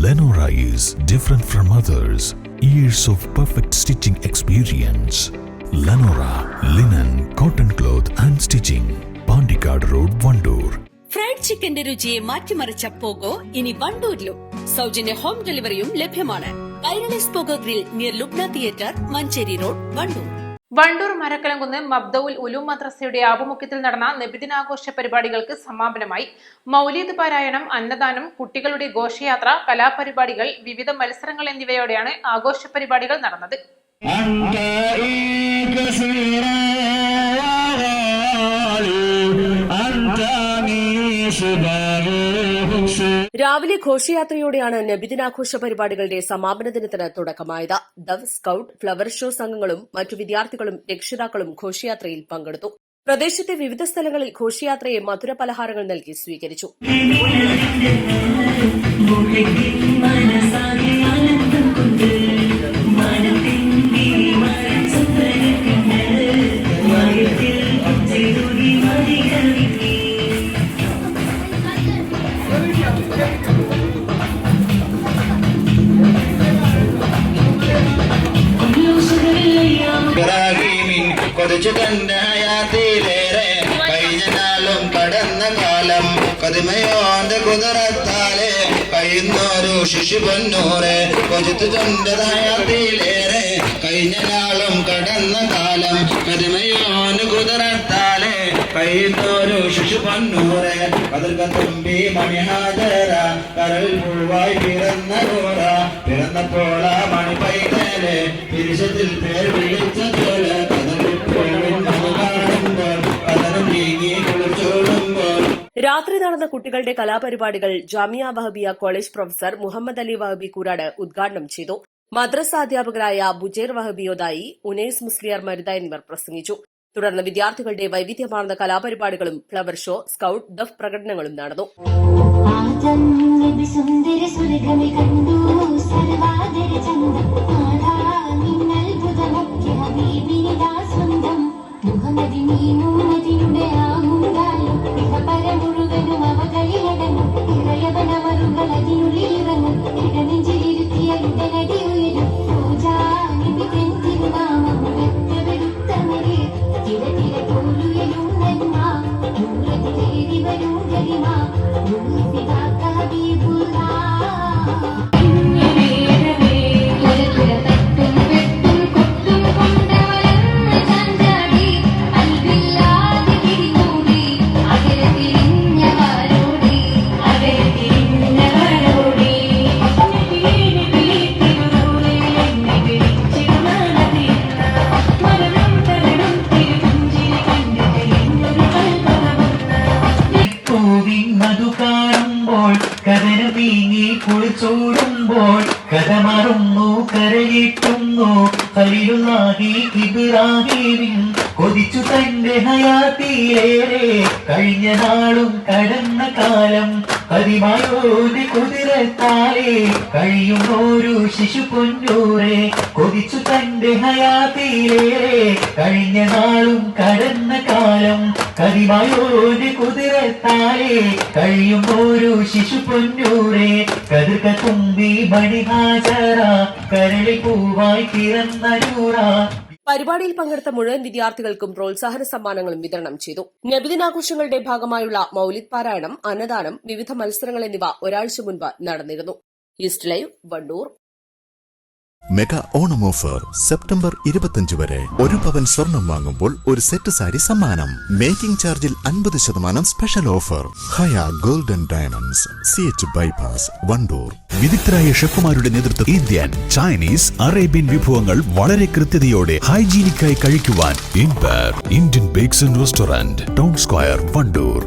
Lenora is different from others. Years of perfect stitching experience. Lenora linen, cotton cloth and stitching. Pandikad Road, Vandoor. Fried ചിക്കന്റെ രുചിയെ മാറ്റിമറിച്ച pogo ഇനി വണ്ടൂരിലും. സൗജന്യ home ഡെലിവറിയും ലഭ്യമാണ്. Kairalis Pogo grill near Lubna theatre, Manjeri road, Wandoor. Wandoor Marakkalamkunnu Mabdaul Uloom മദ്രസയുടെ ആഭിമുഖ്യത്തിൽ നടന്ന നബിദിനാഘോഷ പരിപാടികൾക്ക് സമാപനമായി. മൗലീദ് പാരായണം, അന്നദാനം, കുട്ടികളുടെ ഘോഷയാത്ര, കലാപരിപാടികൾ, വിവിധ മത്സരങ്ങൾ എന്നിവയോടെയാണ് ആഘോഷ പരിപാടികൾ നടന്നത്. രാവിലെ ഘോഷയാത്രയോടെയാണ് നബിദിനാഘോഷ പരിപാടികളുടെ സമാപന ദിനത്തിന് തുടക്കമായത്. ദവ്, സ്കൌട്ട്, ഫ്ലവർ ഷോ സംഘങ്ങളും മറ്റു വിദ്യാർത്ഥികളും രക്ഷിതാക്കളും ഘോഷയാത്രയിൽ പങ്കെടുത്തു. പ്രദേശത്തെ വിവിധ സ്ഥലങ്ങളിൽ ഘോഷയാത്രയെ മധുര പലഹാരങ്ങൾ നൽകി സ്വീകരിച്ചു. കൊതിച്ചു കണ്ട ഹയാത്തിലേറെ കഴിഞ്ഞ നാളും കടന്ന കാലം കതിമയോന്ത കുതിരത്താലെ കഴിയുന്നൊരു ശിശു പൊന്നൂറെ കൊതിച്ചു കണ്ട ഹയാത്തിലേറെ കഴിഞ്ഞ നാളും കടന്ന കാലം കതിമയോന്ത കുതിരത്താലെ കഴിയുന്നൊരു ശിശു പൊന്നൂറെ കതിർക തുമ്പി മണിഹാജര കരൽ പൂവായി പിറന്ന കോറ പിറന്നപ്പോള മണി പൈതലെ തിരിച്ചത്തിൽ പേർ വിളിച്ച പോലെ രാത്രി നടന്ന കുട്ടികളുടെ കലാപരിപാടികൾ ജാമിയ വഹബിയ കോളേജ് പ്രൊഫസർ മുഹമ്മദ് അലി വഹബി കൂരാട് ഉദ്ഘാടനം ചെയ്തു. മദ്രസ അധ്യാപകരായ ബുജേർ വഹബിയോദായി, ഉനൈസ് മുസ്ലിയാർ മരുത എന്നിവർ പ്രസംഗിച്ചു. തുടർന്ന് വിദ്യാർത്ഥികളുടെ വൈവിധ്യമാർന്ന കലാപരിപാടികളും ഫ്ലവർ ഷോ, സ്കൌട്ട്, ദഫ് പ്രകടനങ്ങളും നടന്നു. കുളിച്ചൂടുമ്പോൾ കഥമറുന്നു കരയിട്ടുന്നു ഖലീലുല്ലാഹി ഇബ്രാഹീമിൻ കൊതിച്ചു തന്റെ ഹയാത്തിലേറെ കഴിഞ്ഞ നാളും കടന്ന കാലം പതിമായോന്റെ കുതിരത്താലെ കഴിയുന്നൊരു ശിശു പൊന്നൂരെ കൊതിച്ചു തന്റെ ഹയാത്തിലേറെ കഴിഞ്ഞ നാളും കടന്ന കാലം കതിമായോന്റെ കുതിരത്താലെ കഴിയുന്നൊരു ശിശു പൊന്നൂരെ കതിർക്ക തുമ്പി മണിഹാജര കരളി പൂവായി പിറന്നൂറ. പരിപാടിയിൽ പങ്കെടുത്ത മുഴുവൻ വിദ്യാർത്ഥികൾക്കും പ്രോത്സാഹന സമ്മാനങ്ങളും വിതരണം ചെയ്തു. നബിദിനാഘോഷങ്ങളുടെ ഭാഗമായുള്ള മൗലിദ് പാരായണം, അന്നദാനം, വിവിധ മത്സരങ്ങൾ എന്നിവ ഒരാഴ്ച മുൻപ് നടന്നിരുന്നു. East live, Wandoor. Mega Onam offer September 25 വരെ. 1 പവൻ സ്വർണം വാങ്ങുമ്പോൾ ഒരു സെറ്റ് സാരി സമ്മാനം. മേക്കിംഗ് ചാർജിൽ 50% special offer. Haya golden diamonds, CH bypass, Wandoor. വിദഗ്ധരായ ഷെഫുമാരുടെ നേതൃത്വം ഇന്ത്യൻ, ചൈനീസ്, അറേബ്യൻ വിഭവങ്ങൾ വളരെ കൃത്യതയോടെ ഹൈജീനിക്കായി കഴിക്കുവാൻ Indian bakes and restaurant, town square, Wandoor.